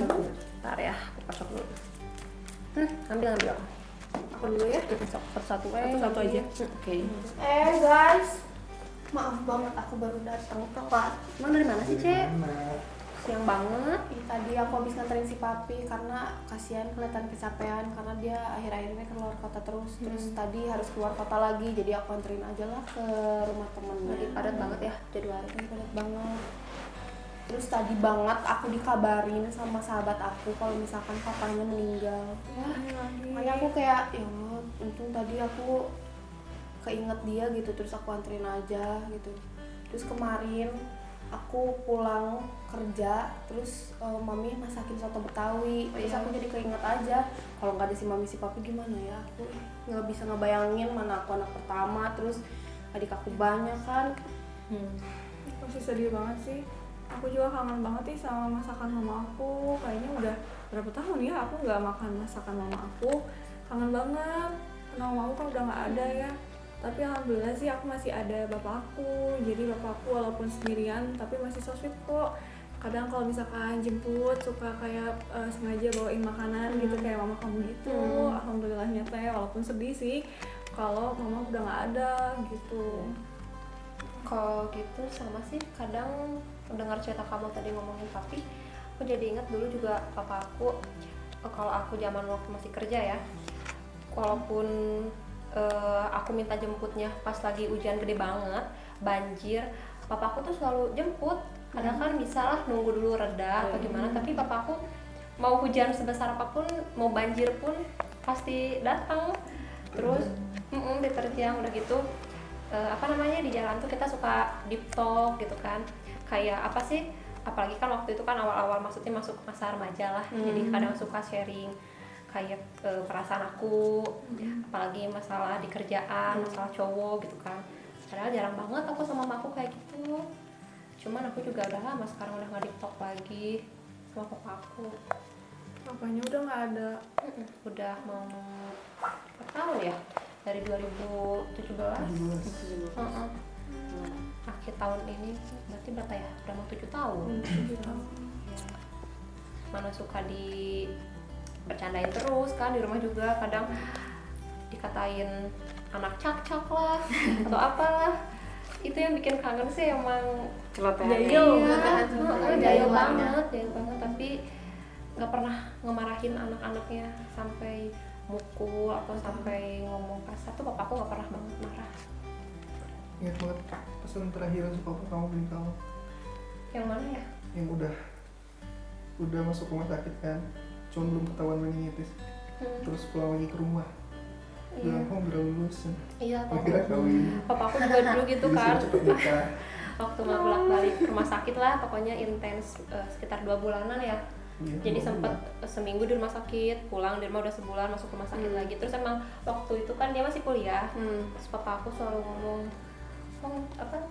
Bentar ya, aku kocok dulu. Ambil. Aku dulu ya. Satu-satu aja. Oke. Guys, maaf banget aku baru datang telat. Emang dari mana sih, Cek? Siang banget. Tadi aku habis nganterin si papi karena kasihan kelihatan kecapean karena dia akhir-akhir ini keluar kota terus. Terus tadi harus keluar kota lagi, jadi aku anterin aja lah ke rumah temennya. Lagi padat banget ya jadwalnya. Lagi padat banget. Terus tadi banget aku dikabarin sama sahabat aku kalau misalkan papanya meninggal. Makanya aku kayak ya Allah, untung tadi aku keinget dia gitu, terus aku anterin aja gitu. Terus kemarin aku pulang kerja, terus mami masakin soto Betawi. Terus aku jadi keinget aja kalau nggak ada si mami si papi gimana ya, aku nggak bisa ngebayangin mana aku anak pertama, terus adik aku banyak kan. Pasti sedih banget sih. Aku juga kangen banget nih sama masakan mama aku. Kayaknya udah berapa tahun ya aku nggak makan masakan mama aku. Kangen banget. Karena mama aku kan udah nggak ada ya. Tapi alhamdulillah sih aku masih ada bapak aku. Jadi bapak aku walaupun sendirian tapi masih so sweet kok. Kadang kalau misalkan jemput suka kayak sengaja bawain makanan gitu kayak mama kamu gitu. Alhamdulillahnya teh walaupun sedih sih kalau mama udah nggak ada gitu. Kalau gitu sama sih, kadang mendengar cerita kamu tadi ngomongin papi, aku jadi ingat dulu juga papa aku. Kalau aku zaman waktu masih kerja ya, walaupun aku minta jemputnya pas lagi hujan gede banget, banjir, papa aku tuh selalu jemput. Kadang kan bisa lah nunggu dulu reda atau gimana, tapi papa aku mau hujan sebesar apapun, mau banjir pun pasti datang. Terus diterjang udah gitu, di jalan tuh kita suka deep talk gitu kan, kayak apa sih, apalagi kan waktu itu kan awal-awal maksudnya masuk masa remaja lah, jadi kadang suka sharing kayak perasaan aku, apalagi masalah di kerjaan, masalah cowok gitu kan. Padahal jarang banget aku sama mamaku kayak gitu, cuman aku juga udah lama sekarang udah nggak deep talk lagi sama papa aku. Papanya udah nggak ada. Udah mau berapa tahun ya, dari 2017. Akhir tahun ini berarti berapa ya, udah mau 7 tahun. Ya. Mana suka bercandain terus kan di rumah juga, kadang dikatain anak cak-cak lah atau apalah. Itu yang bikin kangen sih emang. Jahil banget, tapi nggak pernah ngemarahin anak-anaknya sampai mukul atau sampai ngomong kasar tuh papaku nggak pernah banget marah. Ingat banget pesan terakhir yang suka kamu beli kamu. Yang mana ya? Yang udah masuk rumah sakit kan, cuma belum ketahuan meningitis. Terus pulang lagi ke rumah, bilang kamu udah lulus. Iya, akhirnya kawin. Papaku juga dulu gitu kan. Cepet nikah. Waktu mau bolak-balik ke rumah sakit lah, pokoknya intens, sekitar 2 bulanan ya. Iya, jadi sempat seminggu di rumah sakit, pulang di rumah udah sebulan, masuk rumah sakit lagi. Terus emang waktu itu kan dia masih kuliah. Terus papa aku selalu ngomong,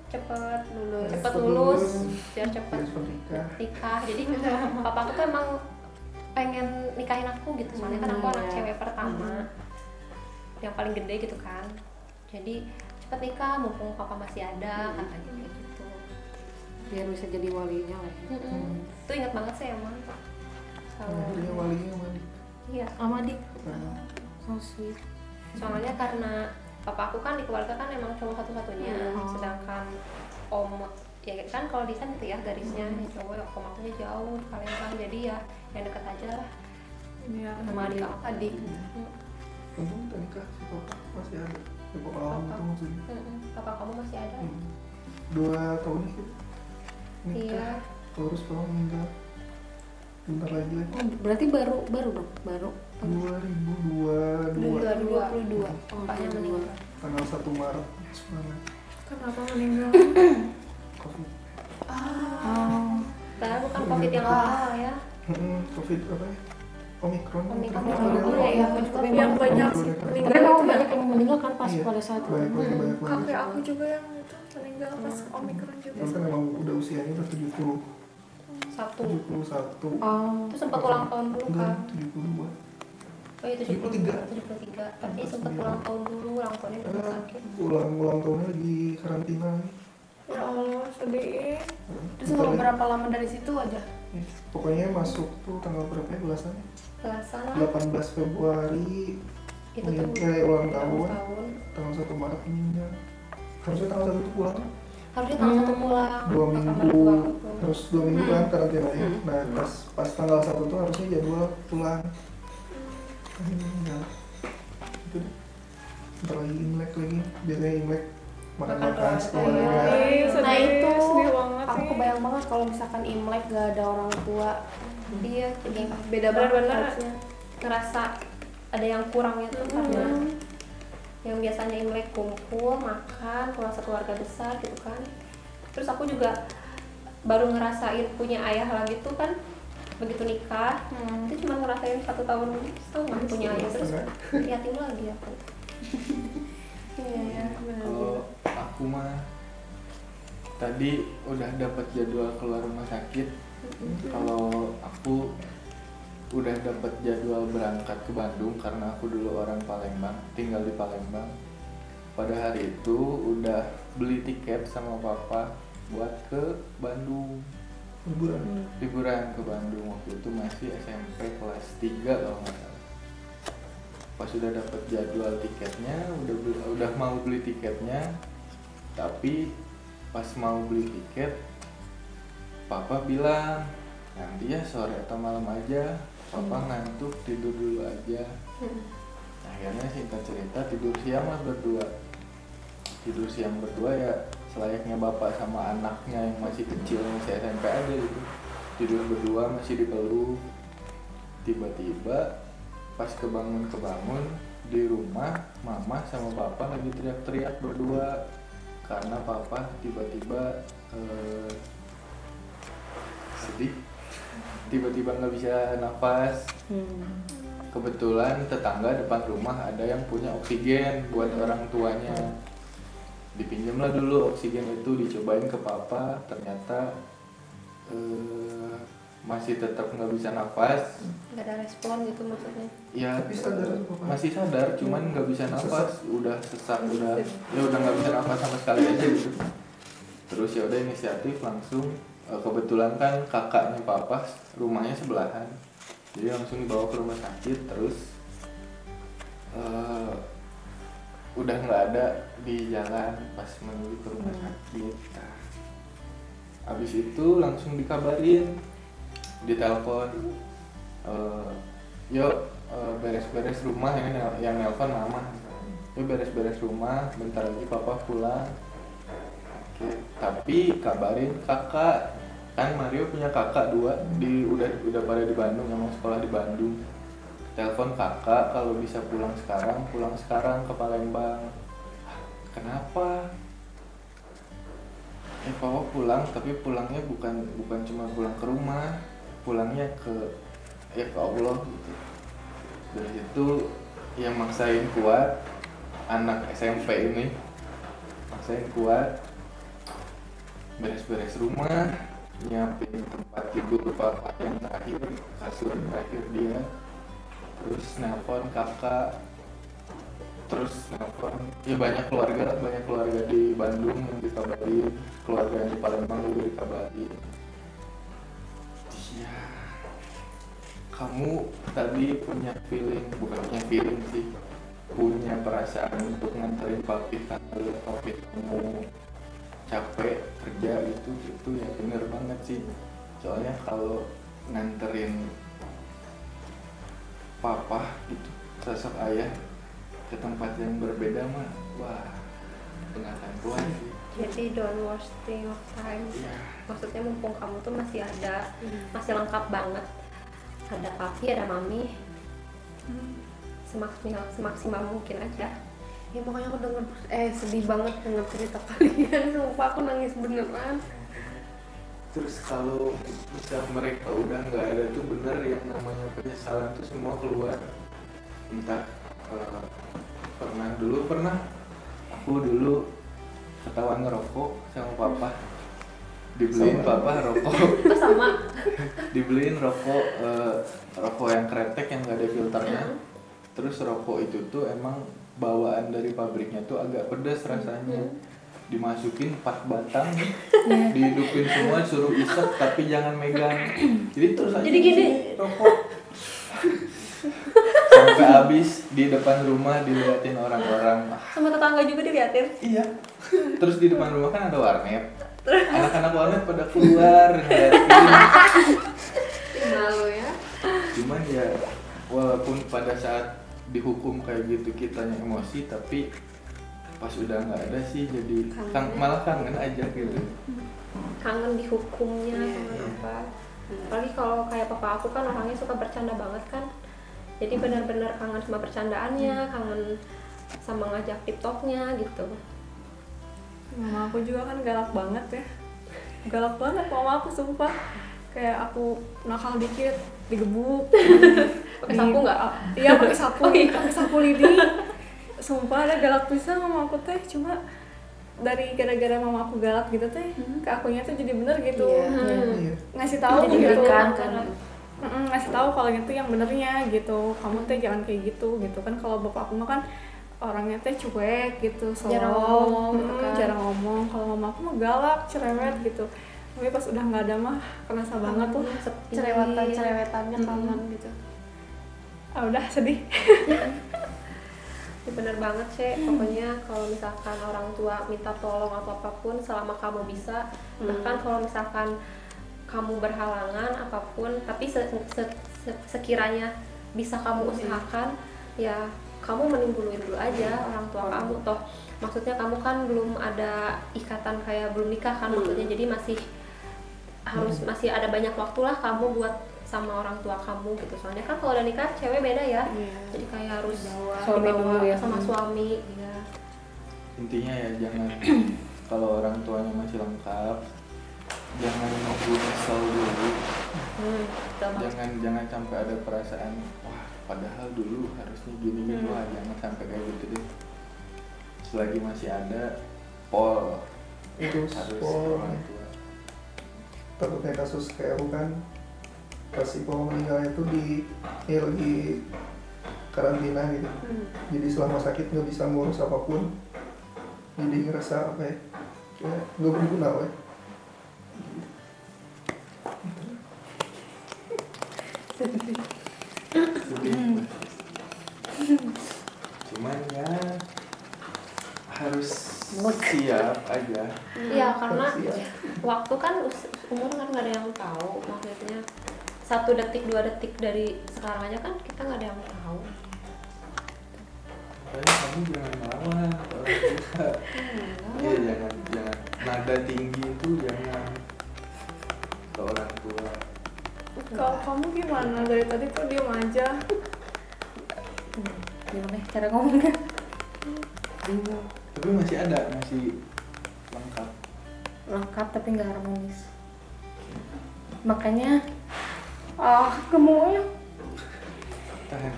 cepet lulus biar cepet nikah. Jadi papa aku tuh emang pengen nikahin aku gitu, soalnya kan aku anak cewek pertama yang paling gede gitu kan. Jadi cepet nikah mumpung papa masih ada, katanya kayak gitu, biar bisa jadi walinya lah. Itu ingat banget sih emang. Dia walinya Madi. Iya, Amadi. So sweet. Soalnya karena papa aku kan di keluarga kan emang cowok satu-satunya, sedangkan om ya kan kalau di sana itu ya garisnya cowok, om akunya jauh kalian kan, jadi ya yang dekat aja lah sama adik. Untung udah nikah si papa masih ada. Papa kamu itu maksudnya. Papa kamu masih ada. 2 tahun gitu. Nikah. Iya. Terus kamu meninggal. Bentar lagi. Berarti baru dong, baru 2022 papanya meninggal. Tanggal 1 Maret sebenarnya. Kenapa meninggal? Covid. Padahal bukan Covid yang awal ya. Covid apa ya? Omikron. Ya, Yang banyak meninggal itu ya. banyak yang meninggal kan pas pada saat itu. Banyak Kakek aku juga yang itu meninggal pas Omikron juga. Terus kan emang udah usianya udah 71. Itu sempat ulang tahun dulu kan. 72. Oh iya 73. Tapi sempat ulang tahun dulu, ulang tahunnya di rumah sakit. Ulang tahunnya lagi karantina. Ya Allah, sedih. Terus mau berapa lama dari situ aja? Pokoknya masuk tuh tanggal berapa ya belasannya? belasan lah 18 Februari itu tuh ulang tahun. tahun Tanggal 1 Maret meninggal. Harusnya tanggal 1 tuh pulang. harusnya tanggal 1 pulang 2 ke kamar minggu tua aku. terus 2 minggu kan karantina ya. Nah pas tanggal 1 tuh harusnya jadwal pulang. Meninggal. Itu deh. Ntar lagi Imlek lagi. Biasanya Imlek makan-makan sekeluarga. Nah itu sedih banget aku sih. kebayang banget kalau misalkan Imlek gak ada orang tua. iya jadi Beda banget benar-benar vibes-nya. ngerasa ada yang kurang gitu karena yang biasanya Imlek kumpul makan pulang sekeluarga besar gitu kan. Terus aku juga baru ngerasain punya ayah lagi tuh kan begitu nikah itu cuma ngerasain 1 tahun setengah punya ayah terus yatim lagi aku. Iya. Kalau aku mah tadi udah dapat jadwal keluar rumah sakit. Kalau aku udah dapat jadwal berangkat ke Bandung karena aku dulu orang Palembang, tinggal di Palembang. Pada hari itu udah beli tiket sama papa buat ke Bandung. Liburan ke Bandung, waktu itu masih SMP kelas 3 kalau nggak salah. Pas sudah dapat jadwal tiketnya, udah mau beli tiketnya, tapi pas mau beli tiket papa bilang nanti ya sore atau malam aja, papa ngantuk tidur dulu aja. Akhirnya singkat cerita tidur siang lah berdua. Tidur siang berdua ya selayaknya bapak sama anaknya yang masih kecil, masih SMP aja gitu. Tidur berdua masih dipeluk. Tiba-tiba pas kebangun di rumah mama sama papa lagi teriak-teriak berdua karena papa tiba-tiba sedih, tiba-tiba nggak bisa nafas. Kebetulan tetangga depan rumah ada yang punya oksigen buat orang tuanya, dipinjamlah dulu oksigen itu, dicobain ke papa, ternyata masih tetap nggak bisa nafas. Nggak ada respon gitu maksudnya. Ya Tapi sadar Papa? masih sadar, cuman nggak bisa nafas, udah sesak, udah nggak bisa nafas sama sekali aja gitu. Terus ya udah inisiatif langsung, kebetulan kan kakaknya papa rumahnya sebelahan, jadi langsung dibawa ke rumah sakit. Terus udah nggak ada di jalan pas menuju ke rumah sakit. Nah, abis itu langsung dikabarin, ditelepon, yuk beres-beres rumah, ini yang nelpon mama, yuk beres-beres rumah, bentar lagi papa pulang. Oke, tapi kabarin kakak, kan Mario punya kakak 2 udah pada di Bandung, emang sekolah di Bandung. Telepon kakak kalau bisa pulang sekarang ke Palembang. Kenapa? Papa pulang, tapi pulangnya bukan cuma pulang ke rumah, pulangnya ke Allah gitu. Dari itu yang maksain kuat, anak SMP ini maksain kuat, beres-beres rumah, nyiapin tempat tidur papa yang terakhir, kasur terakhir dia, terus nelpon kakak, terus nelpon ya banyak keluarga di Bandung yang dikabarin, keluarga yang di Palembang juga dikabarin. Iya, kamu tadi punya feeling, bukan punya feeling sih, punya perasaan untuk nganterin papi kantor, papi kamu capek kerja gitu, itu ya bener banget sih. Soalnya kalau nganterin papa gitu, sosok ayah ke tempat yang berbeda mah, wah pengalaman kuat sih. Jadi don't wasting of time. Iya. Maksudnya mumpung kamu tuh masih ada, masih lengkap banget. Ada papi, ada mami. Semaksimal mungkin aja. Ya makanya aku denger sedih banget denger cerita kalian. Sumpah aku nangis beneran. Terus kalau misal mereka udah nggak ada tuh bener yang namanya penyesalan tuh semua keluar. Entah pernah aku dulu ketahuan ngerokok sama papa, dibeliin papa rokok. Itu sama. Dibeliin rokok yang kretek yang nggak ada filternya. Terus rokok itu tuh emang bawaan dari pabriknya tuh agak pedas rasanya. dimasukin 4 batang, dihidupin semua, suruh isep tapi jangan megang. Jadi terus aja Jadi gini. rokok sampai habis di depan rumah diliatin orang-orang. Sama tetangga juga diliatin. Iya. Terus di depan rumah kan ada warnet. Anak-anak warnet pada keluar ngeliatin. Malu ya. Cuman ya walaupun pada saat dihukum kayak gitu kitanya emosi, tapi pas udah nggak ada sih jadi malah kangen aja gitu. Kangen dihukumnya, kangen apa. Apalagi kalau kayak papa aku kan orangnya suka bercanda banget kan. Jadi benar-benar kangen sama bercandaannya, kangen sama ngajak TikToknya gitu. Mama aku juga kan galak banget ya. Galak banget mama aku sumpah. Kayak aku nakal dikit digebuk. Pakai sapu nggak? Iya pakai sapu, pakai sapu lidi. Sumpah ada galak pisan mama aku teh, cuma dari gara-gara mama aku galak gitu teh, ke akunya tuh jadi bener gitu. Iya. Ngasih tahu Jadi gitu. berikan kan. Ngasih tahu kalau gitu yang benernya gitu. Kamu teh jangan kayak gitu kan. Kalau bapak aku mah kan orangnya teh cuek gitu, Jarang ngomong gitu kan. jarang ngomong. Kalau mama aku mah galak, cerewet gitu. Tapi pas udah nggak ada mah kerasa banget tuh Sepi. cerewetannya kangen gitu. ah udah sedih. Ya, bener banget sih. Pokoknya kalau misalkan orang tua minta tolong atau apapun selama kamu bisa, bahkan kalau misalkan kamu berhalangan apapun, tapi sekiranya bisa kamu usahakan, ya kamu mending dulu aja orang tua kamu. Toh maksudnya kamu kan belum ada ikatan kayak belum nikah kan, maksudnya jadi masih ada banyak waktu lah kamu buat sama orang tua kamu gitu. Soalnya kan kalau udah nikah cewek beda ya, jadi kayak harus Suami dulu ya. sama suami ya. Intinya ya jangan kalau orang tuanya masih lengkap, jangan nunggu nyesel dulu. Betul banget. Jangan sampai ada perasaan wah padahal dulu harusnya gini gitu. Wah jangan sampai kayak gitu deh. Selagi masih ada pol Terus harus Pol, orang tua. takutnya kasus kayak aku kan pas si Pol meninggal itu lagi karantina gitu. Jadi selama sakit nggak bisa ngurus apapun, jadi ngerasa apa ya, kayak nggak berguna weh. Cuman ya harus siap aja. Iya, karena Harus siap. waktu kan umur kan nggak ada yang tahu. Maksudnya 1 detik 2 detik dari sekarang aja kan kita nggak ada yang tahu. Makanya kamu jangan melawan orang tua. Iya jangan nada tinggi itu jangan ke orang tua. Kalau kamu gimana dari tadi kok diem aja? Gimana ya cara ngomongnya? Bingung. Tapi masih lengkap. Lengkap tapi nggak harmonis. Makanya gemuknya Tahan.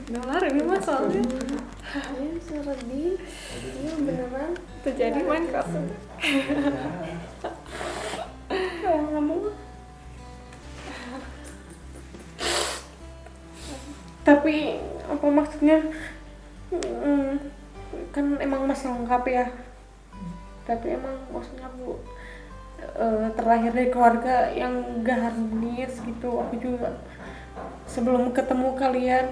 Dengar ini mah soalnya Iya sedih. Iya beneran. terjadi main kasut. tapi apa maksudnya kan emang masih lengkap ya, tapi emang maksudnya aku terlahir dari keluarga yang gak harmonis gitu. Aku juga sebelum ketemu kalian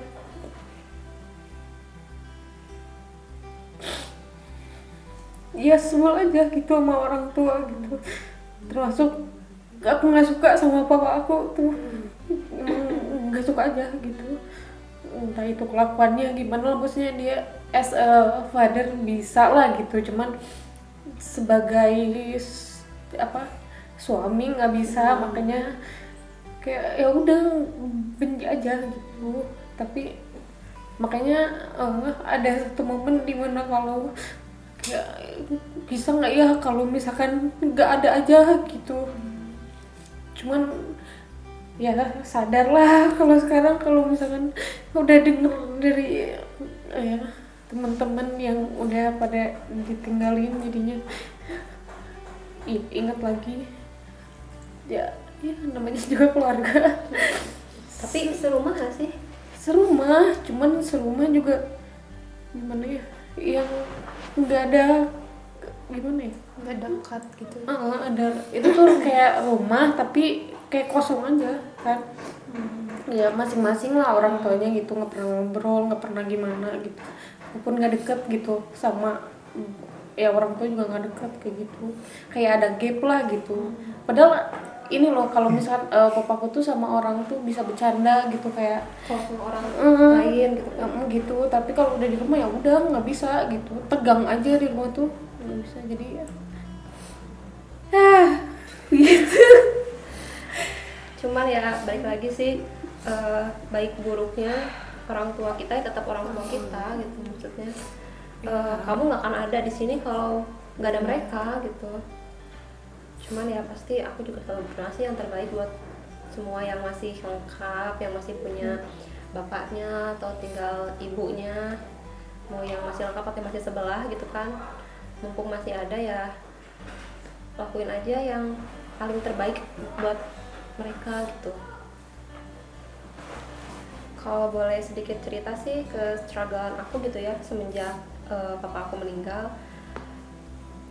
ya sebel aja gitu sama orang tua gitu, termasuk aku nggak suka sama papa aku tuh, emang nggak suka aja gitu. Entah itu kelakuannya gimana, maksudnya dia as a father bisa lah gitu, cuman sebagai suami nggak bisa. Makanya kayak ya udah benci aja gitu. Tapi makanya ada satu momen dimana kalau kayak bisa nggak ya kalau misalkan nggak ada aja gitu. Cuman ya sadarlah kalau sekarang kalau misalkan udah denger dari teman-teman yang udah pada ditinggalin, jadinya ingat lagi ya namanya juga keluarga. Tapi serumah gak sih? Serumah, cuman serumah juga gimana ya, yang nggak ada gimana ya, nggak dekat gitu. ada itu tuh kayak rumah tapi kayak kosong aja kan. Ya masing-masing lah orang tuanya gitu, nggak pernah ngobrol, nggak pernah gimana gitu, walaupun nggak deket gitu sama ya orang tua juga nggak deket kayak gitu, kayak ada gap lah gitu. Padahal ini loh kalau misalkan papaku tuh sama orang tuh bisa bercanda gitu kayak kalau sama orang lain gitu kan. gitu, tapi kalau udah di rumah ya udah nggak bisa gitu, tegang aja di rumah tuh nggak bisa, jadi ya gitu. Cuman ya balik lagi sih, baik buruknya orang tua kita ya tetap orang tua kita gitu, maksudnya kamu nggak akan ada di sini kalau nggak ada mereka gitu. Cuman ya pasti aku juga selalu berdoa sih yang terbaik buat semua yang masih lengkap, yang masih punya bapaknya atau tinggal ibunya, mau yang masih lengkap atau masih sebelah gitu kan, mumpung masih ada ya lakuin aja yang paling terbaik buat mereka gitu. Kalau boleh sedikit cerita sih ke strugglean aku gitu ya semenjak papa aku meninggal.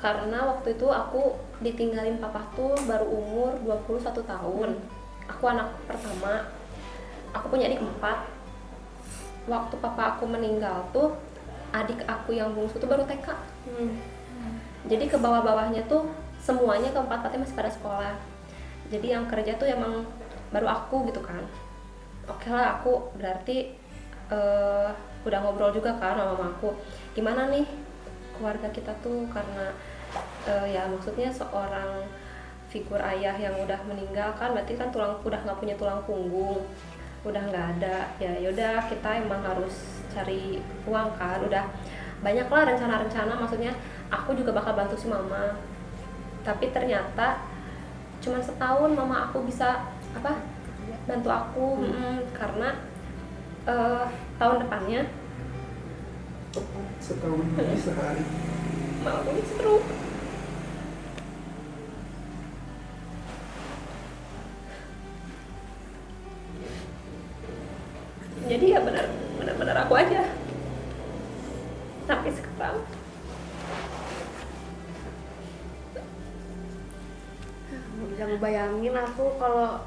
Karena waktu itu aku ditinggalin papa tuh baru umur 21 tahun. Aku anak pertama, aku punya adik 4. Waktu papa aku meninggal tuh adik aku yang bungsu tuh baru TK. Jadi ke bawah-bawahnya tuh semuanya keempat-empatnya masih pada sekolah. Jadi yang kerja tuh emang baru aku gitu kan. Oke lah, aku berarti udah ngobrol juga kan sama mamaku, gimana nih keluarga kita tuh, karena ya maksudnya seorang figur ayah yang udah meninggal kan berarti kan udah nggak punya tulang punggung, udah nggak ada, ya yaudah kita emang harus cari uang kan, udah banyak lah rencana-rencana, maksudnya aku juga bakal bantu si mama. Tapi ternyata cuman setahun mama aku bisa bantu aku, karena tahun depannya setahun lebih sehari mama aku stroke. Jadi ya benar aku aja sampai sekarang. Bisa ngebayangin aku kalau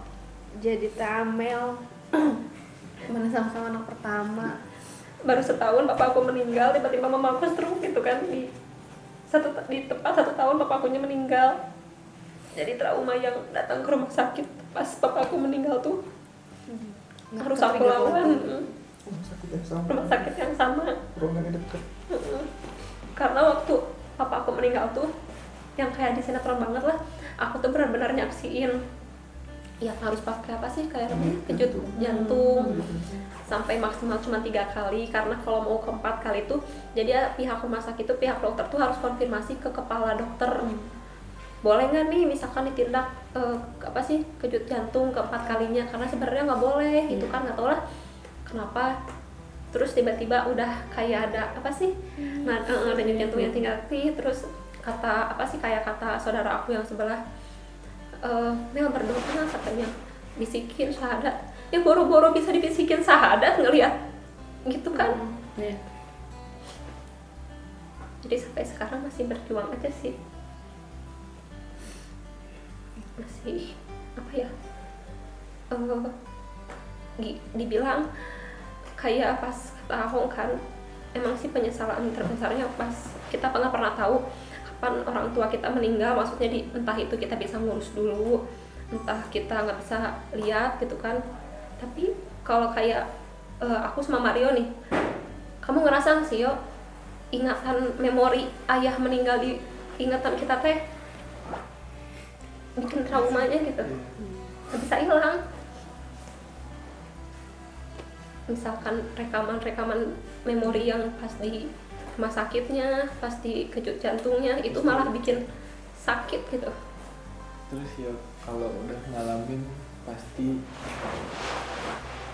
jadi Tamel mana sama-sama anak pertama. Baru setahun papa aku meninggal, tiba-tiba mama aku stroke gitu kan, di tepat 1 tahun papa akunya meninggal. Jadi trauma yang datang ke rumah sakit pas papa aku meninggal tuh harus aku lawan. Rumah sakit yang sama. Ruangannya deket. Karena waktu papa aku meninggal tuh yang kayak di sinetron banget lah, aku tuh benar-benar nyaksiin yang harus pakai apa sih kayak kejut jantung sampai maksimal cuma 3 kali, karena kalau mau ke 4 kali tuh jadi pihak rumah sakit itu, pihak dokter tuh harus konfirmasi ke kepala dokter, boleh nggak nih misalkan ditindak kejut jantung ke 4 kalinya, karena sebenarnya nggak boleh gitu kan, nggak tahu lah kenapa. Terus tiba-tiba udah kayak ada denyut jantung yang 3 kali, terus kata kata saudara aku yang sebelah, Mel berdoa katanya, bisikin syahadat. Ya boro-boro bisa dibisikin syahadat ngelihat gitu kan. Jadi sampai sekarang masih berjuang aja sih, masih dibilang kayak pas kata Ahong kan, emang sih penyesalan terbesarnya pas kita nggak pernah tahu kapan orang tua kita meninggal, maksudnya entah itu kita bisa ngurus dulu, entah kita nggak bisa lihat gitu kan. Tapi kalau kayak aku sama Mario nih, kamu ngerasa nggak sih yo ingatan memori ayah meninggal di ingatan kita teh bikin traumanya gitu, nggak bisa hilang. Misalkan rekaman memori yang pas di rumah sakitnya, pas di kejut jantungnya, itu malah bikin sakit gitu. Terus ya kalau udah ngalamin pasti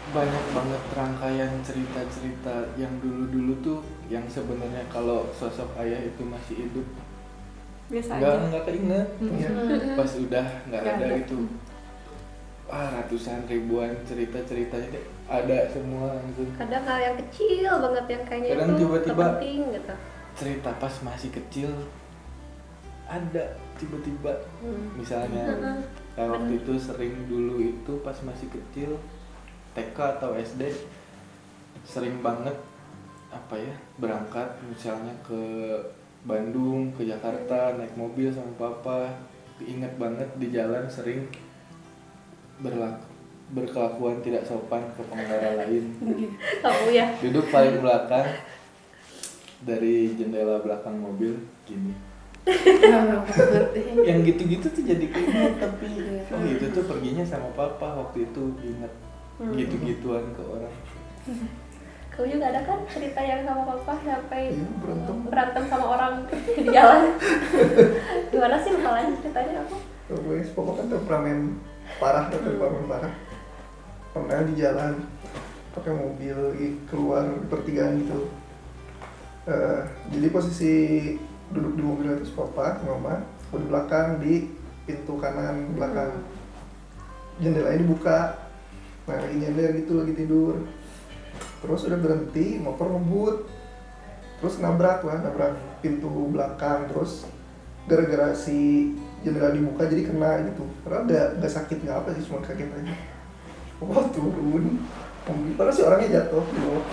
banyak banget rangkaian cerita-cerita yang dulu-dulu tuh yang sebenarnya kalau sosok ayah itu masih hidup Biasa aja. nggak keinget. Pas udah nggak ada itu ratusan ribuan cerita-ceritanya ada semua langsung. Kadang hal yang kecil banget yang kayaknya Kadang itu tiba-tiba penting gitu. cerita pas masih kecil ada tiba-tiba misalnya kayak waktu itu sering dulu itu pas masih kecil TK atau SD sering banget apa ya berangkat misalnya ke Bandung ke Jakarta naik mobil sama papa, ingat banget di jalan sering berkelakuan tidak sopan ke pengendara lain. Tahu ya. Duduk paling belakang dari jendela belakang mobil gini. Yang gitu-gitu tuh jadi keinget tapi oh itu tuh perginya sama papa waktu itu inget gitu-gituan ke orang. Kau juga ada kan cerita yang sama papa sampai Iya, berantem sama orang di jalan. Gimana sih masalahnya ceritanya aku? Papa kan temperamen parah, pernah di jalan pakai mobil keluar di pertigaan gitu. Jadi posisi duduk di mobil itu papa, mama, aku di belakang di pintu kanan belakang. Jendelanya dibuka, nah lagi nyender gitu, lagi tidur. Terus udah berhenti, motor ngebut, terus nabrak pintu belakang. Terus gara-gara si jendela dibuka jadi kena gitu. Padahal nggak sakit nggak apa sih, cuma kaget aja. Wah turun, padahal si orangnya jatuh di bawah.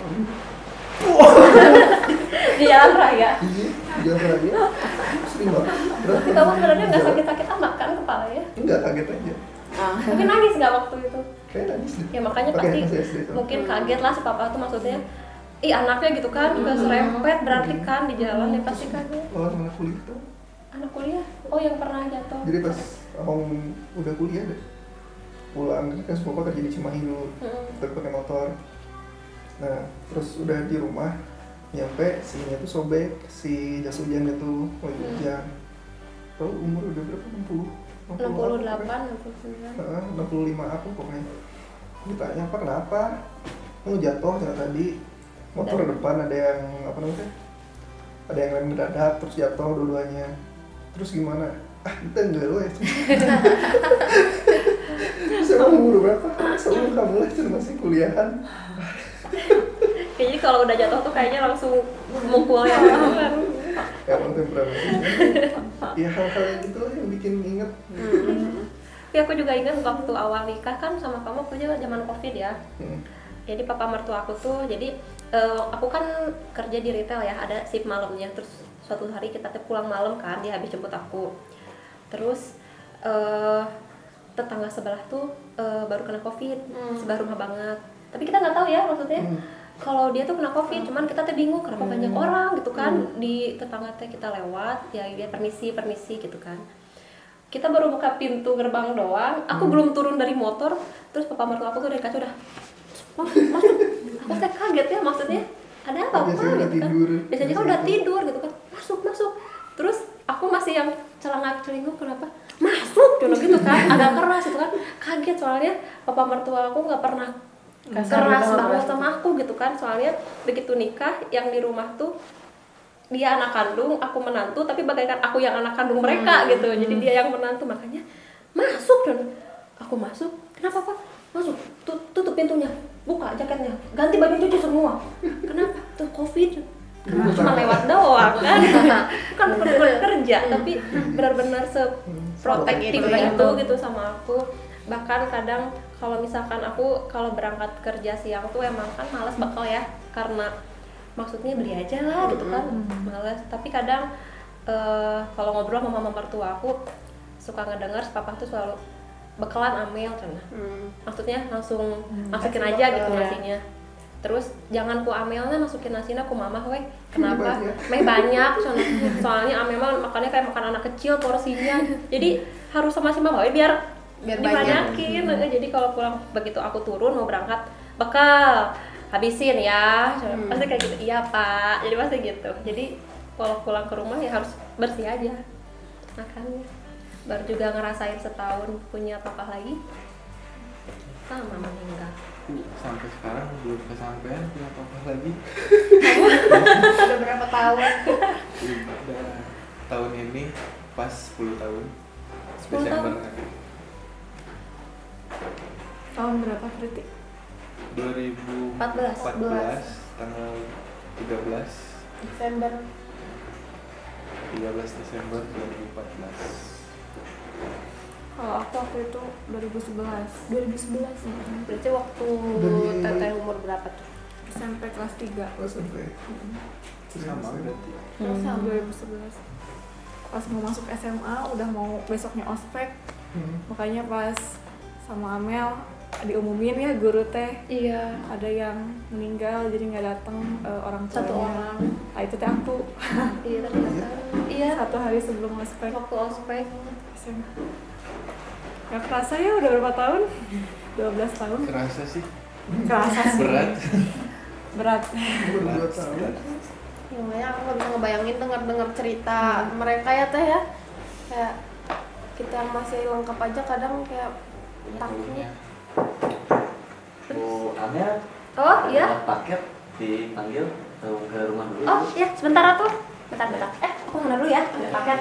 Di jalan raya. Iya, jalan raya. Sering banget. Tapi kamu sebenarnya nggak sakit-sakit amat kan kepalanya? Enggak, kaget aja. Mungkin nangis nggak waktu itu? Kayak nangis deh. Ya makanya Pakai pasti masih SD tuh. mungkin kaget lah si papa tuh maksudnya. Ih anaknya gitu kan, udah serempet berarti kan di jalan ya pasti kaget. Kalau anak kuliah tuh. Anak kuliah? Oh yang pernah jatuh. Jadi pas Om udah kuliah deh, pulang kan semua kerja di Cimahi dulu, pakai motor. Nah terus udah di rumah, nyampe sinya tuh sobek, si jas hujannya tuh lagi hujan. Tahu umur udah berapa? 68, 65 aku pokoknya. Ditanya apa kenapa? Mau jatuh ternyata tadi motor depan ada yang apa namanya? Ada yang rem mendadak terus jatuh dua-duanya. Terus gimana? Ah kita enggak lo ya. Saya umur berapa? Sebelum kamu lah masih kuliahan. Jadi kalau udah jatuh tuh kayaknya langsung mukul ya kan. Ya temperamen. Ya hal-hal yang gitu lah yang bikin inget. Tapi aku juga ingat waktu awal nikah kan sama kamu waktu aja zaman COVID ya. Jadi papa mertua aku tuh, jadi aku kan kerja di retail ya, ada shift malamnya. Terus suatu hari kita pulang malam kan, dia habis jemput aku. Terus tetangga sebelah tuh baru kena COVID, sebelah rumah banget. Tapi kita nggak tahu ya maksudnya. Kalau dia tuh kena COVID, cuman kita tuh bingung kenapa banyak orang gitu kan di tetangga teh kita lewat, ya dia permisi gitu kan. Kita baru buka pintu gerbang doang, aku belum turun dari motor, terus papa mertua aku tuh dari kaca udah masuk. Aku teh kaget ya maksudnya ada apa gitu kan. Biasanya kan udah tidur gitu kan, masuk. Terus aku masih yang celingak-celinguk kenapa masuk gitu kan, agak keras gitu kan, kaget soalnya papa mertua aku nggak pernah keras banget sama aku gitu kan, soalnya begitu nikah yang di rumah tuh dia anak kandung, aku menantu, tapi bagaikan aku yang anak kandung mereka gitu, jadi dia yang menantu, makanya masuk dan aku masuk, kenapa Pak? Masuk, tutup pintunya, buka jaketnya, ganti baju cuci semua, kenapa? Tuh COVID, cuma lewat doang kan kerja, tapi benar-benar seprotektif itu gitu sama aku. Bahkan kadang kalau misalkan aku kalau berangkat kerja siang tuh emang kan malas bekal ya, karena maksudnya beli aja lah gitu kan, malas. Tapi kadang kalau ngobrol sama mama mertua aku suka ngedengar papa tuh selalu bekalan amel cenah. Maksudnya langsung masukin aja gitu nasinya. Terus jangan ku amelnya masukin nasinya ku mamah weh. Kenapa? Meh banyak soalnya amel mah makannya kayak makan anak kecil porsinya. Jadi harus sama si mama biar dibanyakin. Jadi kalau pulang begitu aku turun mau berangkat bekal habisin ya, pasti kayak gitu. Iya Pak, jadi pasti gitu. Jadi kalau pulang ke rumah ya harus bersih aja makannya. Baru juga ngerasain setahun punya papa lagi sama meninggal. Sampai sekarang belum kesampaian punya papa lagi. Udah berapa tahun? Udah tahun ini pas 10 tahun. 10 tahun? Tahun berapa berarti? 2014 tanggal 13 Desember. 13 Desember 2014. Kalau aku waktu itu 2011 Berarti waktu Dari- teteh umur berapa tuh? SMP kelas 3. Oh, sampai Sama berarti. Terus sama 2011 pas mau masuk SMA udah mau besoknya ospek, makanya pas sama Amel diumumin ya guru teh Iya, ada yang meninggal jadi nggak datang orang tuanya. satu orang. Nah, itu teh aku Iya, ternyata. Iya, 1 hari sebelum ospek waktu ospek. SMA. Gak kerasa ya udah berapa tahun? 12 tahun. Kerasa sih Kerasa sih. berat. Berat. baru 2 tahun. Ya, makanya aku nggak bisa ngebayangin dengar cerita mereka ya teh ya. Kayak kita yang masih lengkap aja kadang kayak takut. Pokoknya Bu Amel Oh iya. ada paket dipanggil ke rumah dulu. Oh iya, sebentar tuh. Bentar. Aku mana dulu ya, ambil paket.